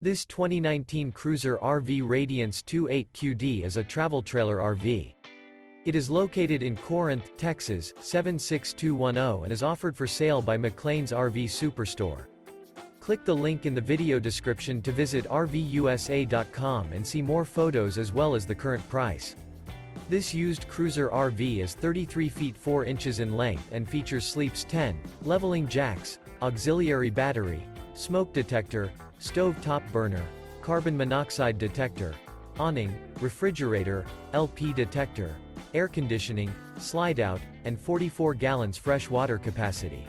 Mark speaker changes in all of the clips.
Speaker 1: This 2019 Cruiser RV Radiance 28QD is a travel trailer RV. It is located in Corinth, Texas, 76210 and is offered for sale by McClain's RV Superstore. Click the link in the video description to visit RVUSA.com and see more photos as well as the current price. This used Cruiser RV is 33 feet 4 inches in length and features sleeps 10, leveling jacks, auxiliary battery, smoke detector, stove top burner, carbon monoxide detector, awning, refrigerator, LP detector, air conditioning, slide-out, and 44 gallons fresh water capacity.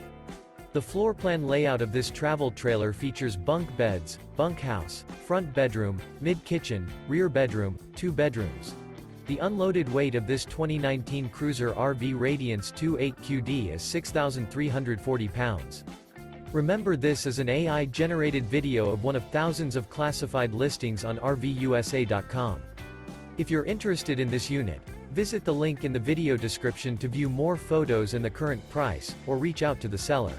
Speaker 1: The floor plan layout of this travel trailer features bunk beds, bunkhouse, front bedroom, mid-kitchen, rear bedroom, 2 bedrooms. The unloaded weight of this 2019 Cruiser RV Radiance 28QD is 6,340 pounds. Remember, this is an AI-generated video of one of thousands of classified listings on RVUSA.com. If you're interested in this unit, visit the link in the video description to view more photos and the current price, or reach out to the seller.